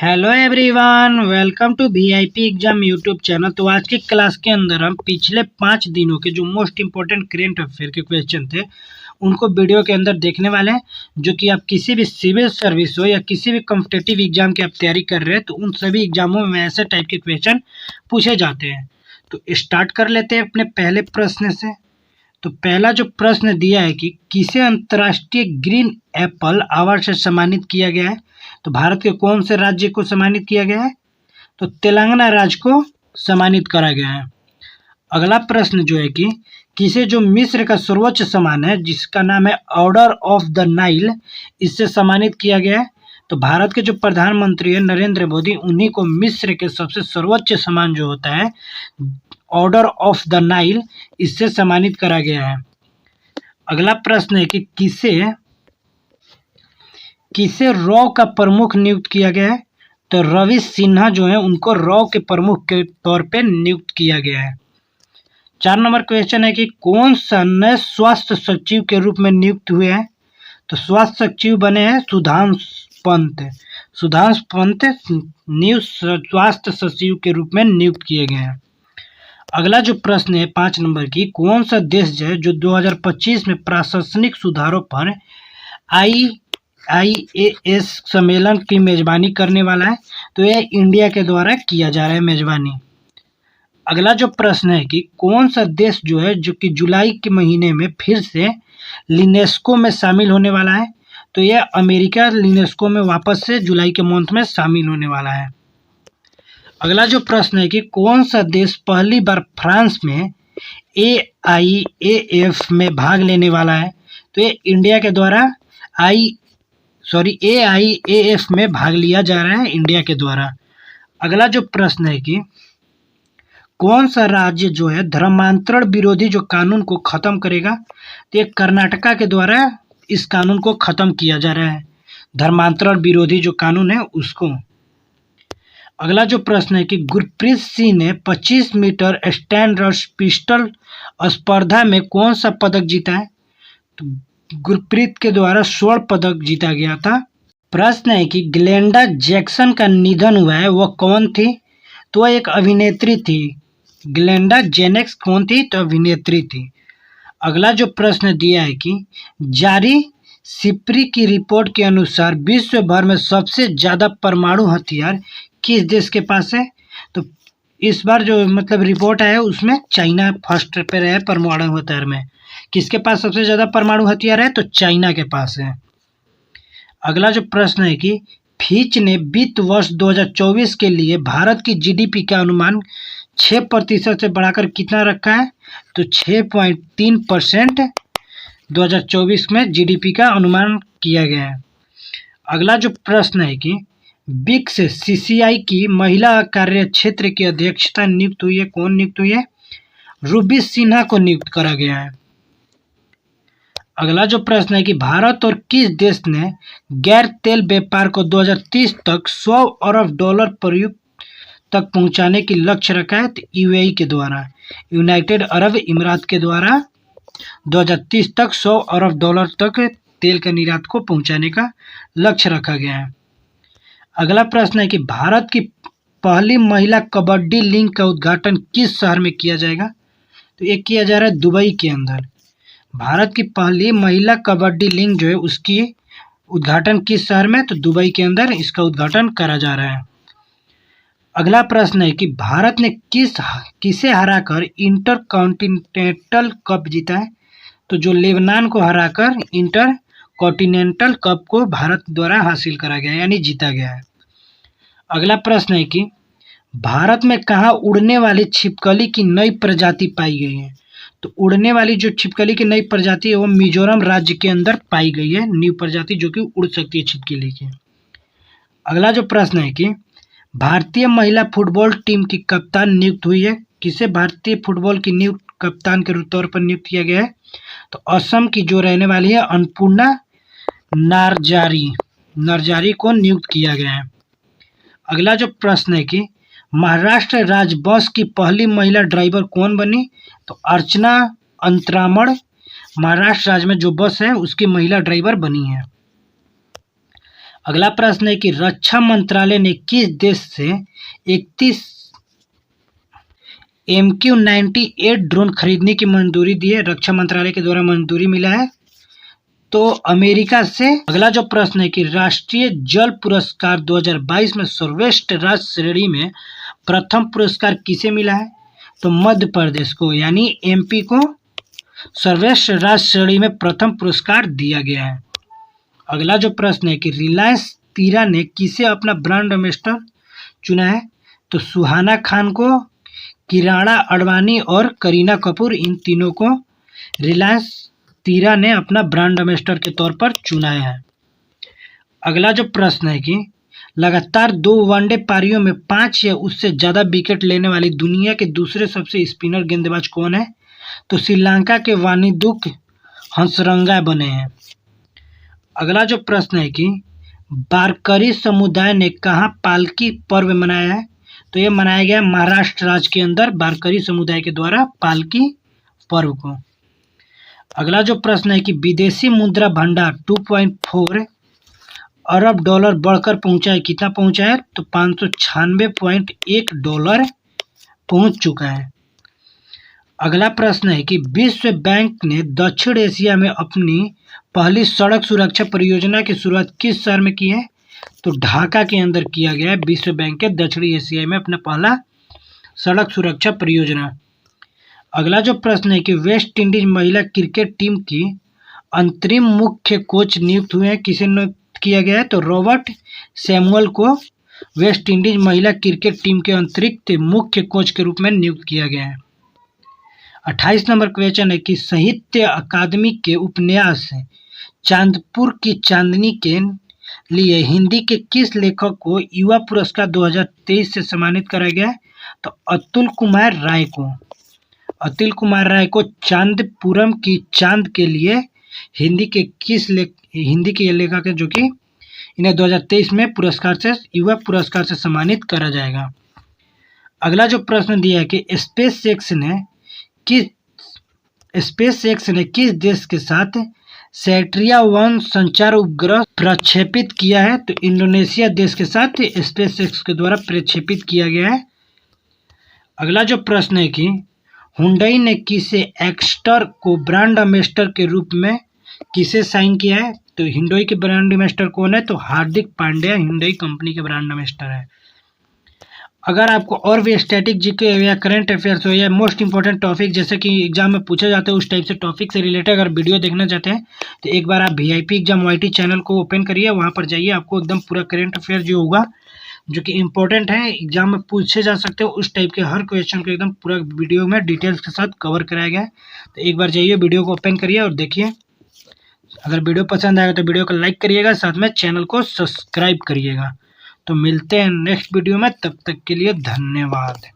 Hello everyone, welcome to VIP exam YouTube channel. तो आज की क्लास के अंदर हम पिछले 5 दिनों के जो मोस्ट इंपॉर्टेंट करेंट अफेयर के क्वेश्चन थे उनको वीडियो के अंदर देखने वाले हैं। जो कि आप किसी भी सिविल सर्विस हो या किसी भी कॉम्पिटिटिव एग्जाम की आप तैयारी कर रहे हैं तो उन सभी एग्जामों में ऐसे टाइप के क्वेश्चन पूछे जाते हैं। तो स्टार्ट कर लेते हैं अपने पहले प्रश्न से। तो पहला जो प्रश्न दिया है कि किसे अंतर्राष्ट्रीय ग्रीन एप्पल अवार्ड से सम्मानित किया गया है। तो भारत के कौन से राज्य को सम्मानित किया गया है? तो तेलंगाना राज्य को सम्मानित करा गया है। अगला प्रश्न जो है कि किसे जो मिस्र का सर्वोच्च सम्मान है जिसका नाम है ऑर्डर ऑफ द नाइल, इससे सम्मानित किया गया है। तो भारत के जो प्रधानमंत्री है नरेंद्र मोदी, उन्हीं को मिस्र के सबसे सर्वोच्च सम्मान जो होता है ऑर्डर ऑफ द नाइल, इससे सम्मानित करा गया है। अगला प्रश्न है कि किसे रॉ का प्रमुख नियुक्त किया गया है। तो रवि सिन्हा जो है उनको रॉ के प्रमुख के तौर पे नियुक्त किया गया है। 4 नंबर क्वेश्चन है कि कौन सा नए स्वास्थ्य सचिव के रूप में नियुक्त हुए हैं। तो स्वास्थ्य सचिव बने हैं सुधांशु पंत न्यू स्वास्थ्य सचिव के रूप में नियुक्त किए गए हैं। अगला जो प्रश्न है 5 नंबर की, कौन सा देश है जो 2025 में प्रशासनिक सुधारों पर IIAS सम्मेलन की मेजबानी करने वाला है। तो यह इंडिया के द्वारा किया जा रहा है मेजबानी। अगला जो प्रश्न है कि कौन सा देश जो है जो कि जुलाई के महीने में फिर से यूनेस्को में शामिल होने वाला है। तो यह अमेरिका यूनेस्को में वापस से जुलाई के मंथ में शामिल होने वाला है। अगला जो प्रश्न है कि कौन सा देश पहली बार फ्रांस में AIAF में भाग लेने वाला है। तो ये इंडिया के द्वारा AIAF में भाग लिया जा रहा है इंडिया के द्वारा। अगला जो प्रश्न है कि कौन सा राज्य जो है धर्मांतरण विरोधी जो कानून को खत्म करेगा। तो ये कर्नाटका के द्वारा इस कानून को खत्म किया जा रहा है, धर्मांतरण विरोधी जो कानून है उसको। अगला जो प्रश्न है कि गुरप्रीत सिंह ने 25 मीटर स्टैंडर्ड पिस्टल स्पर्धा में कौन सा पदक जीता है। तो गुरप्रीत के द्वारा स्वर्ण पदक जीता गया था। प्रश्न है कि ग्लेंडा जैक्सन का निधन हुआ है, वह कौन थी। तो वह एक अभिनेत्री थी। ग्लेंडा जेनेक्स कौन थी? तो अभिनेत्री थी। अगला जो प्रश्न दिया है कि जारी सिप्री की रिपोर्ट के अनुसार विश्व भर में सबसे ज्यादा परमाणु हथियार किस देश के पास है। तो इस बार जो रिपोर्ट आया है उसमें चाइना फर्स्ट पे रहा है परमाणु हथियार में। किसके पास सबसे ज्यादा परमाणु हथियार है? तो चाइना के पास है। अगला जो प्रश्न है कि फिच ने वित्त वर्ष 2024 के लिए भारत की GDP का अनुमान 6% से बढ़ाकर कितना रखा है। तो 6.3% 2024 में GDP का अनुमान किया गया है। अगला जो प्रश्न है कि बिक्स CCI की महिला कार्य क्षेत्र की अध्यक्षता नियुक्त हुई है, कौन नियुक्त हुई है? रूबी सिन्हा को नियुक्त करा गया है। अगला जो प्रश्न है कि भारत और किस देश ने गैर तेल व्यापार को 2030 तक $100 अरब प्रयुक्त तक पहुंचाने की लक्ष्य रखा है। तो UAE के द्वारा, यूनाइटेड अरब इमारात के द्वारा 2030 तक $100 अरब तक तेल का निर्यात को पहुंचाने का लक्ष्य रखा गया है। अगला प्रश्न है कि भारत की पहली महिला कबड्डी लीग का उद्घाटन किस शहर में किया जाएगा। तो ये किया जा रहा है दुबई के अंदर। भारत की पहली महिला कबड्डी लीग जो है उसकी उद्घाटन किस शहर में? तो दुबई के अंदर इसका उद्घाटन करा जा रहा है। अगला प्रश्न है कि भारत ने किसे हराकर इंटर कॉन्टिनेंटल कप जीता है। तो जो लेबनान को हराकर इंटर कॉन्टिनेंटल कप को भारत द्वारा हासिल करा गया यानी जीता गया है। अगला प्रश्न है कि भारत में कहाँ उड़ने वाली छिपकली की नई प्रजाति पाई गई है। तो उड़ने वाली जो छिपकली की नई प्रजाति है वो मिजोरम राज्य के अंदर पाई गई है, न्यू प्रजाति जो कि उड़ सकती है छिपकली की। अगला जो प्रश्न है कि भारतीय महिला फुटबॉल टीम की कप्तान नियुक्त हुई है, किसे भारतीय फुटबॉल की नियुक्त कप्तान के तौर पर नियुक्त किया गया है। तो असम की जो रहने वाली है अन्नपूर्णा नरजारी को नियुक्त किया गया है। अगला जो प्रश्न है कि महाराष्ट्र राज्य बस की पहली महिला ड्राइवर कौन बनी। तो अर्चना अंतरामण महाराष्ट्र राज्य में जो बस है उसकी महिला ड्राइवर बनी है। अगला प्रश्न है कि रक्षा मंत्रालय ने किस देश से 31 MQ-98 ड्रोन खरीदने की मंजूरी दी है? रक्षा मंत्रालय के द्वारा मंजूरी मिला है तो अमेरिका से। अगला जो प्रश्न है कि राष्ट्रीय जल पुरस्कार 2022 में सर्वश्रेष्ठ राज्य श्रेणी में प्रथम पुरस्कार किसे मिला है? तो मध्य प्रदेश को यानी MP को सर्वश्रेष्ठ राज्य श्रेणी में प्रथम पुरस्कार दिया गया है। अगला जो प्रश्न है कि रिलायंस तीरा ने किसे अपना ब्रांड एम्बेसडर चुना है? तो सुहाना खान को, किराणा अडवाणी और करीना कपूर, इन तीनों को रिलायंस तीरा ने अपना ब्रांड एम्बेसडर के तौर पर चुना है। अगला जो प्रश्न है कि लगातार 2 वनडे पारियों में 5 या उससे ज़्यादा विकेट लेने वाली दुनिया के दूसरे सबसे स्पिनर गेंदबाज कौन है? तो श्रीलंका के वानिदुक हंसरंगा बने हैं। अगला जो प्रश्न है कि वारकरी समुदाय ने कहाँ पालकी पर्व मनाया है? तो ये मनाया गया महाराष्ट्र राज्य के अंदर वारकरी समुदाय के द्वारा पालकी पर्व को। अगला जो प्रश्न है कि विदेशी मुद्रा भंडार 2.4 अरब डॉलर बढ़कर पहुंचा है, कितना पहुंचा है? तो 596.1 डॉलर पहुंच चुका है। अगला प्रश्न है कि विश्व बैंक ने दक्षिण एशिया में अपनी पहली सड़क सुरक्षा परियोजना की शुरुआत किस शहर में की है? तो ढाका के अंदर किया गया है विश्व बैंक के दक्षिणी एशिया में अपना पहला सड़क सुरक्षा परियोजना। अगला जो प्रश्न है कि वेस्ट इंडीज महिला क्रिकेट टीम की अंतरिम मुख्य कोच नियुक्त हुए हैं, किसे नियुक्त किया गया है? तो रॉबर्ट सैमुअल को वेस्ट इंडीज महिला क्रिकेट टीम के अतिरिक्त मुख्य कोच के रूप में नियुक्त किया गया है। 28 नंबर क्वेश्चन है कि साहित्य अकादमी के उपन्यास चांदपुर की चांदनी के लिए हिंदी के किस लेखक को युवा पुरस्कार 2023 से सम्मानित करा गया है? तो अतुल कुमार राय को। अतुल कुमार राय को चांदपुरम की चांद के लिए हिंदी के लेखक है जो कि इन्हें 2023 में पुरस्कार से युवा पुरस्कार से सम्मानित करा जाएगा। अगला जो प्रश्न दिया है कि स्पेसएक्स ने किस देश के साथ सैट्रिया-1 संचार उपग्रह प्रक्षेपित किया है? तो इंडोनेशिया देश के साथ स्पेसएक्स के द्वारा प्रक्षेपित किया गया है। अगला जो प्रश्न है कि हुंडई ने किसे एक्स्टर को ब्रांड एम्बेसडर के रूप में किसे साइन किया है? तो हुंडई के ब्रांड एम्बेसडर कौन है? तो हार्दिक पांड्या हुंडई कंपनी के ब्रांड एम्बेसडर है। अगर आपको और भी स्टैटिक जीके या करंट अफेयर्स हो या मोस्ट इंपॉर्टेंट टॉपिक जैसे कि एग्जाम में पूछा जाता है उस टाइप से टॉपिक से रिलेटेड अगर वीडियो देखना चाहते हैं तो एक बार आप VIP एग्जाम YT चैनल को ओपन करिए, वहाँ पर जाइए, आपको एकदम पूरा करंट अफेयर जो होगा जो कि इंपॉर्टेंट है एग्जाम में पूछे जा सकते हो उस टाइप के हर क्वेश्चन को एकदम पूरा वीडियो में डिटेल्स के साथ कवर कराया गया है। तो एक बार जाइए, वीडियो को ओपन करिए और देखिए। अगर वीडियो पसंद आएगा तो वीडियो को लाइक करिएगा, साथ में चैनल को सब्सक्राइब करिएगा। तो मिलते हैं नेक्स्ट वीडियो में, तब तक के लिए धन्यवाद।